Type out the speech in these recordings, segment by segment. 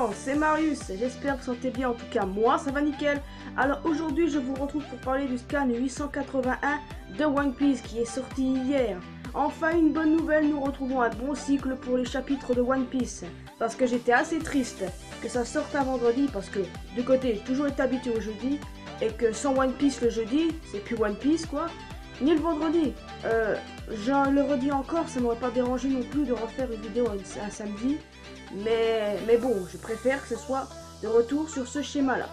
gens, c'est Marius, j'espère que vous sentez bien, en tout cas moi ça va nickel. Alors aujourd'hui je vous retrouve pour parler du scan 881 de One Piece qui est sorti hier. Enfin une bonne nouvelle, nous retrouvons un bon cycle pour les chapitres de One Piece. Parce que j'étais assez triste que ça sorte un vendredi, parce que de côté j'ai toujours été habitué au jeudi, et que sans One Piece le jeudi, c'est plus One Piece quoi, ni le vendredi. Je le redis encore, ça m'aurait pas dérangé non plus de refaire une vidéo un samedi. Mais bon, je préfère que ce soit de retour sur ce schéma-là.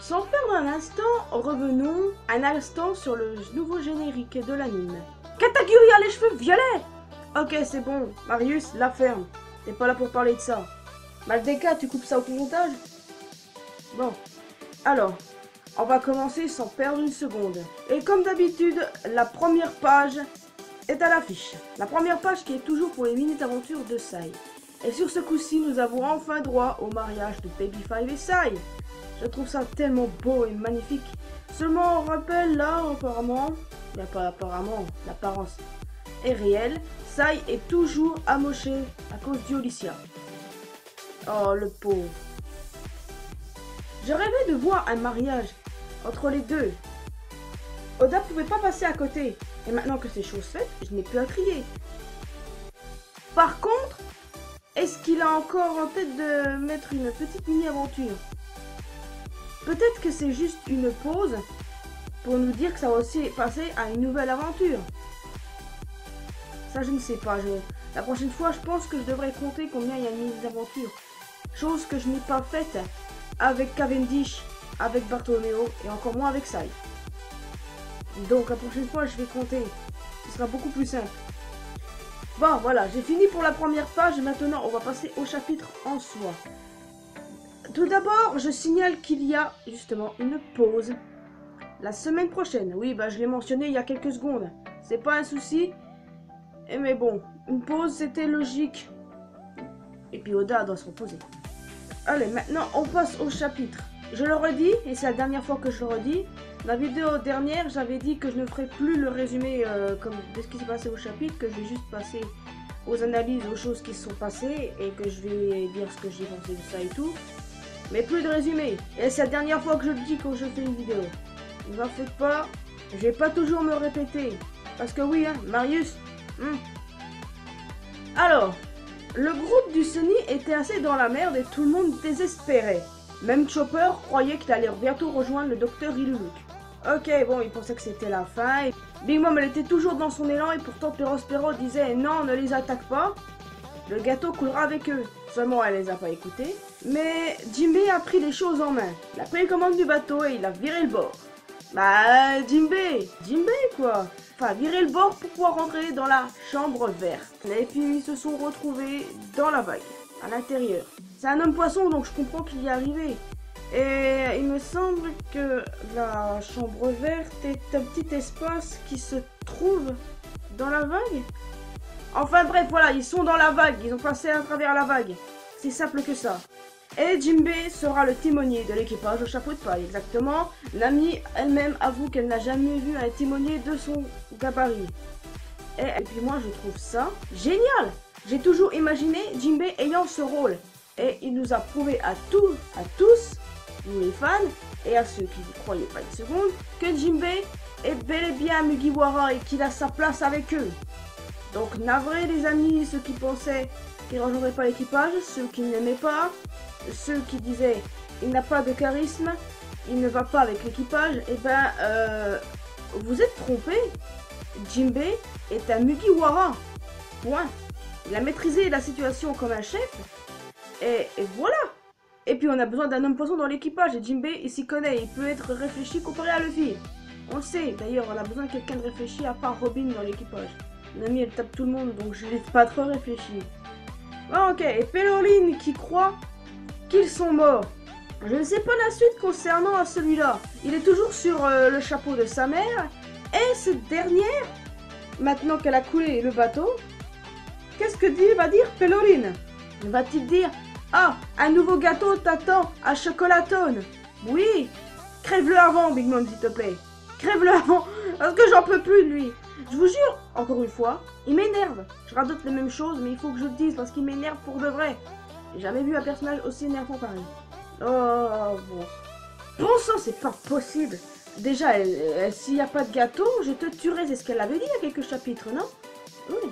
Sans perdre un instant, revenons un instant sur le nouveau générique de l'anime. Katakuri a les cheveux violets! Ok, c'est bon, Marius, la ferme. T'es pas là pour parler de ça. Maldeka, tu coupes ça au montage? Bon, alors, on va commencer sans perdre une seconde. Et comme d'habitude, la première page est à l'affiche. La première page qui est toujours pour les mini-aventures de Sai. Et sur ce coup-ci, nous avons enfin droit au mariage de Baby Five et Sai. Je trouve ça tellement beau et magnifique. Seulement, on rappelle là, apparemment, mais pas apparemment, l'apparence est réelle. Sai est toujours amoché à cause d'Olicia. Oh, le pauvre. Je rêvais de voir un mariage entre les deux. Oda pouvait pas passer à côté. Et maintenant que c'est chose faite, je n'ai plus à crier. Par contre, est-ce qu'il a encore en tête de mettre une petite mini-aventure? Peut-être que c'est juste une pause pour nous dire que ça va aussi passer à une nouvelle aventure. Ça, je ne sais pas. La prochaine fois, je pense que je devrais compter combien il y a de mini-aventures. Chose que je n'ai pas faite avec Cavendish, avec Bartolomeo et encore moins avec Sai. Donc, la prochaine fois, je vais compter. Ce sera beaucoup plus simple. Bon, voilà, j'ai fini pour la première page. Maintenant, on va passer au chapitre en soi. Tout d'abord, je signale qu'il y a justement une pause la semaine prochaine. Oui, bah je l'ai mentionné il y a quelques secondes. C'est pas un souci. Mais bon, une pause, c'était logique. Et puis Oda doit se reposer. Allez, maintenant, on passe au chapitre. Je le redis, et c'est la dernière fois que je le redis. La vidéo dernière, j'avais dit que je ne ferais plus le résumé de ce qui s'est passé au chapitre, que je vais juste passer aux analyses, aux choses qui se sont passées, et que je vais dire ce que j'ai pensé de ça et tout. Mais plus de résumé. Et c'est la dernière fois que je le dis quand je fais une vidéo. Ne vous en faites pas, je vais pas toujours me répéter. Parce que oui, hein, Marius. Alors, le groupe du Sunny était assez dans la merde et tout le monde désespérait. Même Chopper croyait qu'il allait bientôt rejoindre le docteur Iluluk. Ok, bon, il pensait que c'était la fin. Big Mom, elle était toujours dans son élan et pourtant Perospero disait non, ne les attaque pas. Le gâteau coulera avec eux. Seulement, elle les a pas écoutés. Mais Jinbei a pris les choses en main. Il a pris les commandes du bateau et il a viré le bord. Bah, Jinbei quoi. Enfin, viré le bord pour pouvoir rentrer dans la chambre verte. Et puis, ils se sont retrouvés dans la vague, à l'intérieur. C'est un homme poisson, donc je comprends qu'il y est arrivé. Et il me semble que la chambre verte est un petit espace qui se trouve dans la vague. Enfin bref, voilà, ils sont dans la vague, ils ont passé à travers la vague. C'est simple que ça. Et Jinbei sera le timonier de l'équipage au chapeau de paille, exactement. Nami elle-même avoue qu'elle n'a jamais vu un timonier de son gabarit. Et puis moi, je trouve ça génial. J'ai toujours imaginé Jinbei ayant ce rôle. Et il nous a prouvé à tous, nous les fans, et à ceux qui ne croyaient pas une seconde, que Jinbei est bel et bien Mugiwara et qu'il a sa place avec eux. Donc navré les amis, ceux qui pensaient qu'il ne rejoindrait pas l'équipage, ceux qui ne l'aimaient pas, ceux qui disaient il n'a pas de charisme, il ne va pas avec l'équipage, et ben vous êtes trompés. Jinbei est un Mugiwara. Point. Il a maîtrisé la situation comme un chef. Et voilà. Et puis on a besoin d'un homme poisson dans l'équipage et Jinbei il s'y connaît, il peut être réfléchi comparé à Luffy. On le sait, d'ailleurs on a besoin de quelqu'un de réfléchi à part Robin dans l'équipage. Nami elle tape tout le monde donc je laisse pas trop réfléchir. Bon, ok, et Péloline qui croit qu'ils sont morts. Je ne sais pas la suite concernant à celui-là. Il est toujours sur le chapeau de sa mère. Et cette dernière, maintenant qu'elle a coulé le bateau, qu'est-ce que va dire Péloline? Va-t-il dire ah, un nouveau gâteau t'attend à chocolatone? Oui, crève-le avant, Big Mom, s'il te plaît. Crève-le avant, parce que j'en peux plus de lui. Je vous jure, encore une fois, il m'énerve. Je radote les mêmes choses, mais il faut que je le dise, parce qu'il m'énerve pour de vrai. J'ai jamais vu un personnage aussi énervant pareil. Oh, bon. Bon sang, c'est pas possible. Déjà, s'il n'y a pas de gâteau, je te tuerai. C'est ce qu'elle avait dit il y a quelques chapitres, non? Oui.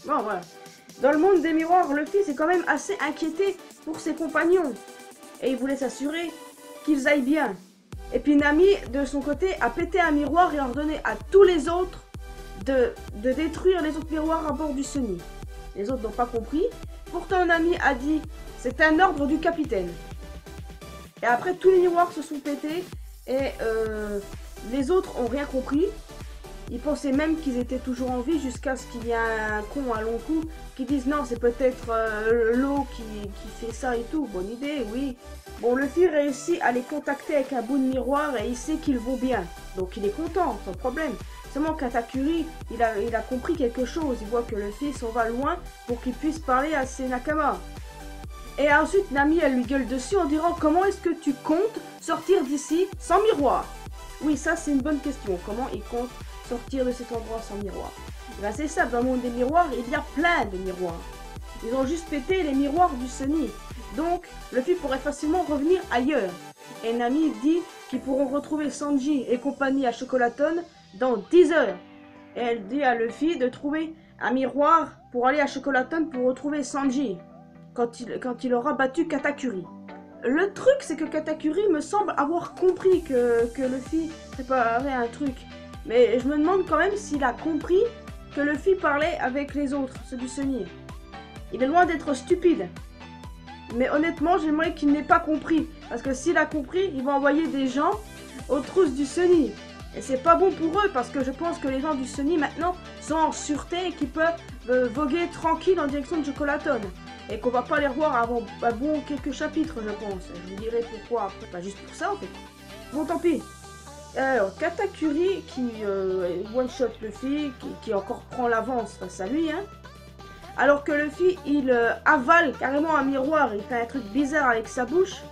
Bon, voilà. Dans le monde des miroirs, Luffy est quand même assez inquiété pour ses compagnons. Et il voulait s'assurer qu'ils aillent bien. Et puis Nami, de son côté, a pété un miroir et a ordonné à tous les autres de détruire les autres miroirs à bord du Sunny. Les autres n'ont pas compris. Pourtant, Nami a dit « c'est un ordre du capitaine ». Et après, tous les miroirs se sont pétés et les autres ont rien compris. Ils pensaient même qu'ils étaient toujours en vie jusqu'à ce qu'il y ait un con à long cou qui dise non, c'est peut-être l'eau qui fait ça et tout. Bonne idée, oui. Bon, Luffy réussit à les contacter avec un bout de miroir et il sait qu'ils vont bien. Donc il est content, sans problème. Seulement Katakuri, il a compris quelque chose. Il voit que Luffy s'en va loin pour qu'il puisse parler à ses Nakama. Et ensuite, Nami, elle lui gueule dessus en disant « Comment est-ce que tu comptes sortir d'ici sans miroir ?» Oui, ça c'est une bonne question. Comment il compte sortir de cet endroit sans miroir? Ben, c'est ça, dans le monde des miroirs, il y a plein de miroirs. Ils ont juste pété les miroirs du Sunny. Donc, Luffy pourrait facilement revenir ailleurs. Et Nami dit qu'ils pourront retrouver Sanji et compagnie à Chocolaton dans 10 heures. Et elle dit à Luffy de trouver un miroir pour aller à Chocolaton pour retrouver Sanji. Quand il aura battu Katakuri. Le truc, c'est que Katakuri me semble avoir compris que Luffy préparait un truc. Mais je me demande quand même s'il a compris que Luffy parlait avec les autres, ceux du Sunny. Il est loin d'être stupide. Mais honnêtement, j'aimerais qu'il n'ait pas compris. Parce que s'il a compris, il va envoyer des gens aux trousses du Sunny. Et c'est pas bon pour eux, parce que je pense que les gens du Sunny maintenant sont en sûreté et qu'ils peuvent voguer tranquille en direction de Chocolaton. Et qu'on va pas les revoir avant quelques chapitres, je pense. Je vous dirai pourquoi après. Pas juste pour ça, en fait. Bon, tant pis. Alors, Katakuri qui one-shot Luffy, qui encore prend l'avance face à lui, hein. Alors que Luffy, il avale carrément un miroir, il fait un truc bizarre avec sa bouche.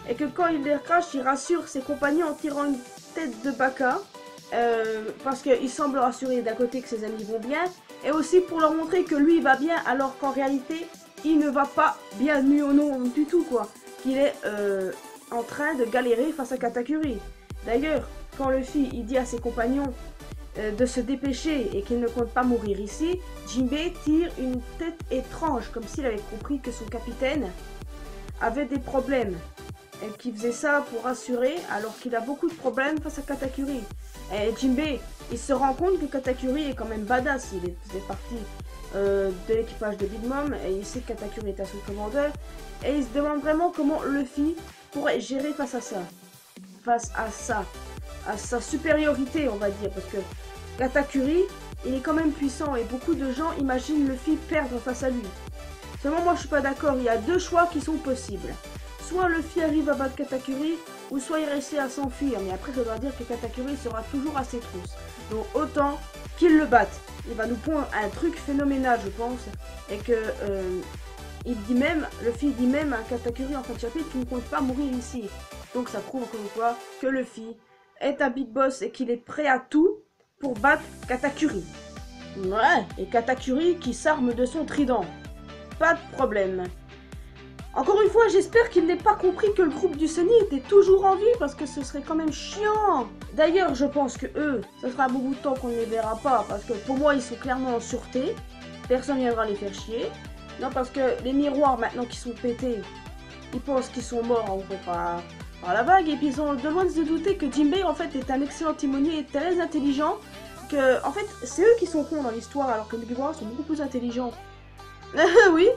Et que quand il les crache, il rassure ses compagnons en tirant une tête de Baka. Parce qu'il semble rassurer d'un côté que ses amis vont bien. Et aussi pour leur montrer que lui va bien, alors qu'en réalité, il ne va pas bien du tout, quoi. Qu'il est en train de galérer face à Katakuri. D'ailleurs, quand Luffy il dit à ses compagnons de se dépêcher et qu'il ne compte pas mourir ici, Jinbei tire une tête étrange, comme s'il avait compris que son capitaine avait des problèmes. Et qu'il faisait ça pour rassurer, alors qu'il a beaucoup de problèmes face à Katakuri. Et Jinbei, il se rend compte que Katakuri est quand même badass, il faisait partie de l'équipage de Big Mom, et il sait que Katakuri est un sous-commandeur, et il se demande vraiment comment Luffy pourrait gérer face à sa supériorité, on va dire, parce que Katakuri, il est quand même puissant, et beaucoup de gens imaginent Luffy perdre face à lui. Seulement moi je suis pas d'accord, il y a deux choix qui sont possibles. Soit Luffy arrive à battre Katakuri, ou soit il réussit à s'enfuir, mais après je dois dire que Katakuri sera toujours à ses trousses. Donc autant qu'il le batte. Il va nous pondre un truc phénoménal, je pense, et que Luffy dit même à Katakuri en fin de chapitre qu'il ne compte pas mourir ici. Donc ça prouve encore une fois que Luffy est un big boss et qu'il est prêt à tout pour battre Katakuri. Ouais, et Katakuri qui s'arme de son trident. Pas de problème. Encore une fois, j'espère qu'il n'ait pas compris que le groupe du Sunny était toujours en vie, parce que ce serait quand même chiant. D'ailleurs, je pense que eux, ça sera un bon bout de temps qu'on ne les verra pas, parce que pour moi, ils sont clairement en sûreté. Personne ne viendra les faire chier. Non, parce que les miroirs, maintenant qu'ils sont pétés, ils pensent qu'ils sont morts en gros par la vague, et puis ils ont de loin de se douter que Jinbei, en fait, est un excellent timonier et très intelligent, que, en fait, c'est eux qui sont cons dans l'histoire, alors que les miroirs sont beaucoup plus intelligents. Oui.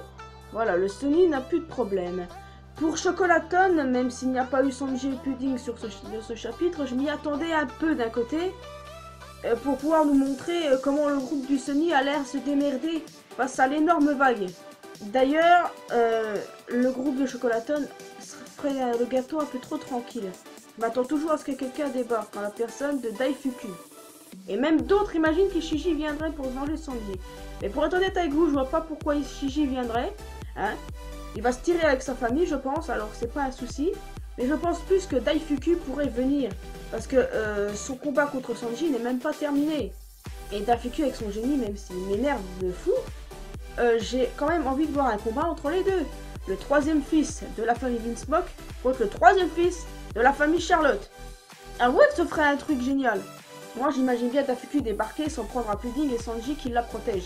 Voilà, le Sunny n'a plus de problème. Pour Chocolaton, même s'il n'y a pas eu Sanji et Pudding sur ce chapitre, je m'y attendais un peu d'un côté, pour pouvoir nous montrer comment le groupe du Sunny a l'air se démerder face à l'énorme vague. D'ailleurs, le groupe de Chocolaton ferait le gâteau un peu trop tranquille. Je m'attends toujours à ce que quelqu'un débarque, en la personne de Daifuku. Et même d'autres imaginent qu'Ishiji viendrait pour venger Sanji. Mais pour être honnête avec vous, je vois pas pourquoi Ishiji viendrait. Hein, il va se tirer avec sa famille, je pense, alors c'est pas un souci. Mais je pense plus que Daifuku pourrait venir. Parce que son combat contre Sanji n'est même pas terminé. Et Daifuku avec son génie, même s'il m'énerve de fou, j'ai quand même envie de voir un combat entre les deux. le troisième fils de la famille Vinsmoke contre le troisième fils de la famille Charlotte. Avouez que ce ferait un truc génial. Moi j'imagine bien Tafuku débarquer sans prendre un pudding et Sanji qui la protège.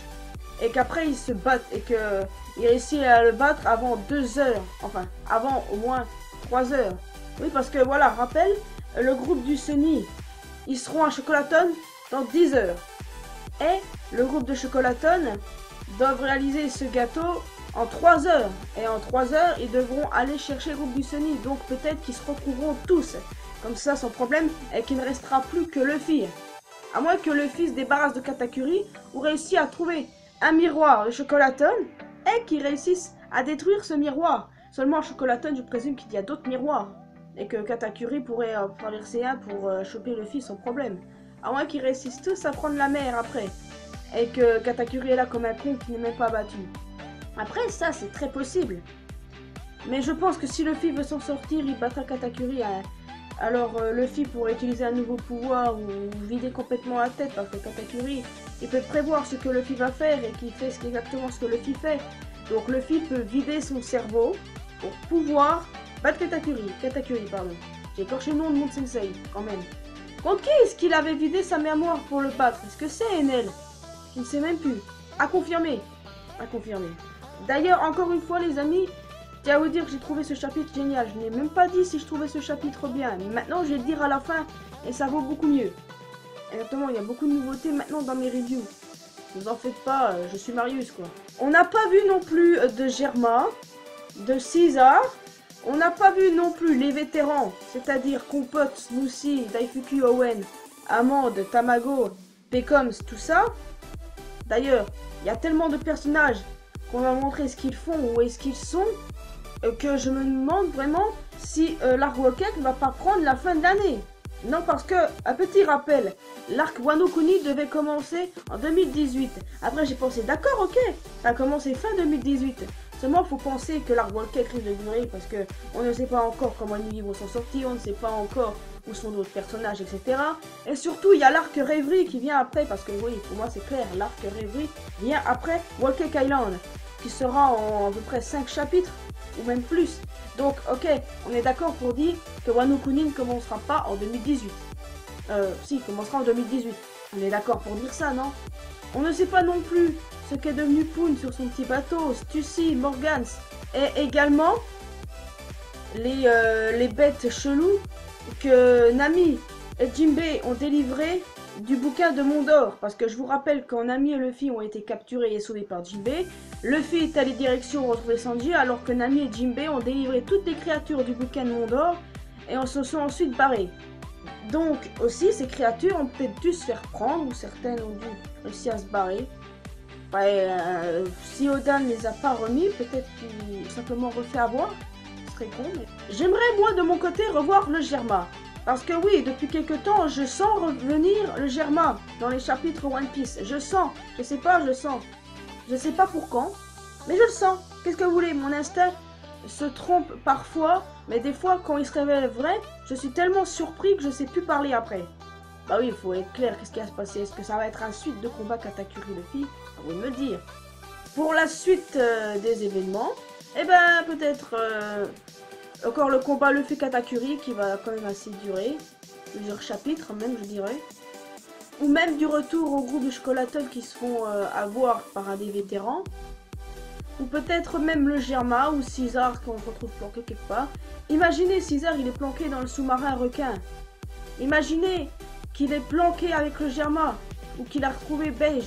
Et qu'après ils se battent et qu'il réussit à le battre avant 2 heures. Enfin, avant au moins 3 heures. Oui, parce que voilà, rappel, le groupe du Sunny, ils seront à Chocolaton dans 10 heures. Et le groupe de Chocolaton doivent réaliser ce gâteau en 3 heures. Et en 3 heures, ils devront aller chercher le groupe du Sunny. Donc peut-être qu'ils se retrouveront tous. Comme ça, sans problème, et qu'il ne restera plus que Luffy. À moins que Luffy se débarrasse de Katakuri ou réussisse à trouver un miroir de Chocolaton et qu'il réussisse à détruire ce miroir. Seulement à Chocolaton, je présume qu'il y a d'autres miroirs. Et que Katakuri pourrait en traverser un pour choper Luffy sans problème. À moins qu'ils réussissent tous à prendre la mer après. Et que Katakuri est là comme un con qui n'est même pas battu. Après, ça, c'est très possible. Mais je pense que si Luffy veut s'en sortir, il battra Katakuri à... Alors Luffy pourrait utiliser un nouveau pouvoir ou vider complètement la tête parce que Katakuri, il peut prévoir ce que Luffy va faire et qu'il fait exactement ce que Luffy fait. Donc Luffy peut vider son cerveau pour pouvoir battre Katakuri, pardon. J'ai écorché le nom de mon sensei, quand même. Contre qui est-ce qu'il avait vidé sa mémoire pour le battre? Est-ce que c'est Enel? Je ne sais même plus. À confirmer. À confirmer. D'ailleurs, encore une fois les amis, tiens à vous dire que j'ai trouvé ce chapitre génial. Je n'ai même pas dit si je trouvais ce chapitre bien. Mais maintenant, je vais le dire à la fin et ça vaut beaucoup mieux. Exactement, il y a beaucoup de nouveautés maintenant dans mes reviews. Ne vous en faites pas, je suis Marius, quoi. On n'a pas vu non plus de Germa, de Caesar. On n'a pas vu non plus les vétérans, c'est-à-dire Compote, Smoothie, Daifuku, Owen, Amande, Tamago, Pecoms, tout ça. D'ailleurs, il y a tellement de personnages qu'on va montrer ce qu'ils font ou est-ce qu'ils sont, que je me demande vraiment si l'arc Rocket ne va pas prendre la fin de l'année. Non, parce que, un petit rappel, l'arc Wano Kuni devait commencer en 2018. Après, j'ai pensé, d'accord, ok, ça a commencé fin 2018. Seulement, il faut penser que l'arc Rocket risque de durer parce que on ne sait pas encore comment les niveaux sont sortis, on ne sait pas encore où sont d'autres personnages, etc. Et surtout, il y a l'arc Rêverie qui vient après, parce que oui, pour moi c'est clair, l'arc Rêverie vient après Whole Cake Island, qui sera en à peu près 5 chapitres, ou même plus. Donc, ok, on est d'accord pour dire que Wano Kuni ne commencera pas en 2018. Si, il commencera en 2018. On est d'accord pour dire ça, non? On ne sait pas non plus ce qu'est devenu Poon sur son petit bateau, Stussy, Morgans, et également les bêtes cheloues que Nami et Jinbei ont délivrées du bouquin de Mondor. Parce que je vous rappelle quand Nami et Luffy ont été capturés et sauvés par Jinbei, Luffy est allé direction retrouver Sanji alors que Nami et Jinbei ont délivré toutes les créatures du bouquin de Mondor et se sont ensuite barrés. Donc aussi ces créatures ont peut-être dû se faire prendre ou certaines ont dû réussir à se barrer. Ouais, si Oda ne les a pas remis, peut-être qu'il simplement refait avoir. Ce serait con, mais... J'aimerais moi de mon côté revoir le Germa. Parce que oui, depuis quelques temps, je sens revenir le Germa dans les chapitres One Piece. Je sens, je sais pas, je sens. Je sais pas pour quand, mais je le sens. Qu'est-ce que vous voulez, mon instinct se trompe parfois, mais des fois quand il se révèle vrai, je suis tellement surpris que je sais plus parler après. Bah oui, il faut être clair, qu'est-ce qui va se passer? Est-ce que ça va être un suite de combat Katakuri Luffy? À vous de me le dire. Pour la suite des événements, eh ben peut-être encore le combat Luffy Katakuri qui va quand même assez durer, plusieurs chapitres même je dirais. Ou même du retour au groupe de Chocolaton qui se font avoir par un des vétérans. Ou peut-être même le Germa ou Caesar qu'on retrouve planqué quelque part. Imaginez Caesar, il est planqué dans le sous-marin requin. Imaginez qu'il est planqué avec le Germa ou qu'il a retrouvé Beige.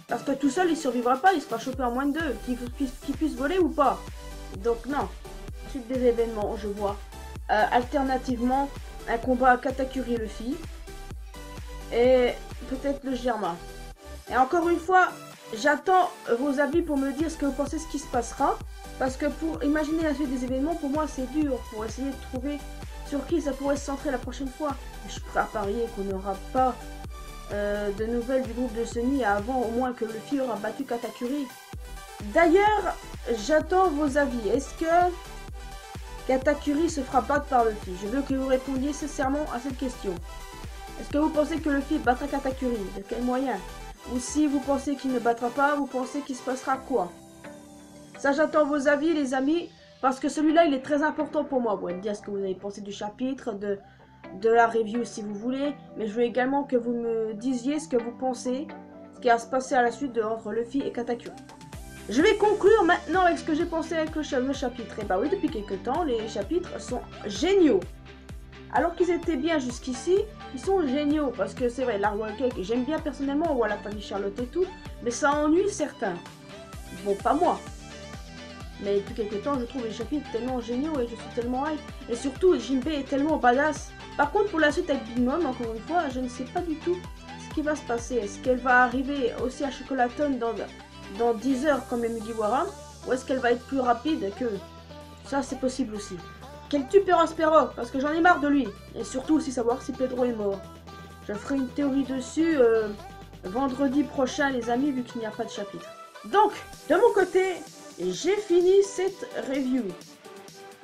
Parce que tout seul il survivra pas, il sera chopé en moins de 2. Qu'il puisse voler ou pas. Donc non. Suite des événements, je vois. Alternativement, un combat Katakuri Luffy. Et peut-être le Germa. Et encore une fois, j'attends vos avis pour me dire ce que vous pensez ce qui se passera. Parce que pour imaginer la suite des événements, pour moi c'est dur. Pour essayer de trouver sur qui ça pourrait se centrer la prochaine fois. Et je suis prêt à parier qu'on n'aura pas de nouvelles du groupe de Sunny avant au moins que Luffy aura battu Katakuri. D'ailleurs, j'attends vos avis. Est-ce que Katakuri se fera battre par Luffy? Je veux que vous répondiez sincèrement à cette question. Est-ce que vous pensez que Luffy battra Katakuri? De quel moyen? Ou si vous pensez qu'il ne battra pas, vous pensez qu'il se passera quoi? Ça, j'attends vos avis, les amis. parce que celui-là, il est très important pour moi. Vous pouvez me dire ce que vous avez pensé du chapitre, de la review si vous voulez, mais je veux également que vous me disiez ce que vous pensez, ce qui va se passer à la suite entre Luffy et Katakuri. Je vais conclure maintenant avec ce que j'ai pensé avec le chapitre. Et bah oui, depuis quelques temps, les chapitres sont géniaux. Alors qu'ils étaient bien jusqu'ici, ils sont géniaux. Parce que c'est vrai, l'Art Cake, j'aime bien personnellement, on voit la famille Charlotte et tout, mais ça ennuie certains. Bon, pas moi. Mais depuis quelques temps, je trouve les chapitres tellement géniaux et je suis tellement hype. Et surtout, Jinbei est tellement badass. Par contre, pour la suite avec Big Mom, encore une fois, je ne sais pas du tout ce qui va se passer. Est-ce qu'elle va arriver aussi à Chocolaton dans 10 heures comme les Mugiwara, ou est-ce qu'elle va être plus rapide que... Ça, c'est possible aussi. Qu'elle tue Perospero, parce que j'en ai marre de lui. Et surtout aussi savoir si Pedro est mort. Je ferai une théorie dessus vendredi prochain, les amis, vu qu'il n'y a pas de chapitre. Donc, de mon côté, j'ai fini cette review.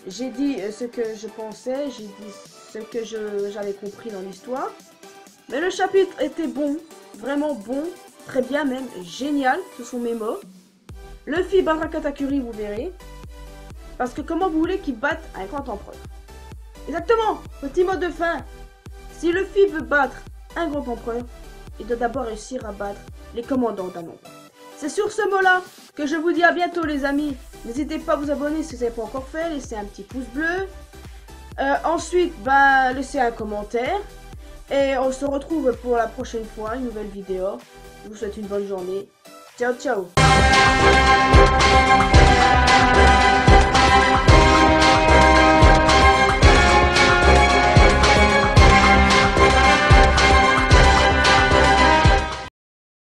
J'ai dit ce que je pensais, j'ai dit ce que j'avais compris dans l'histoire. Mais le chapitre était bon, vraiment bon, très bien même, génial, ce sont mes mots. Luffy battra Katakuri, vous verrez. Parce que comment vous voulez qu'il batte un grand empereur? Exactement, petit mot de fin. Si Luffy veut battre un grand empereur, il doit d'abord réussir à battre les commandants d'un empire. C'est sur ce mot-là que je vous dis à bientôt les amis. N'hésitez pas à vous abonner si vous n'avez pas encore fait, laissez un petit pouce bleu. Ensuite, laissez un commentaire. Et on se retrouve pour la prochaine fois, une nouvelle vidéo. Je vous souhaite une bonne journée. Ciao, ciao.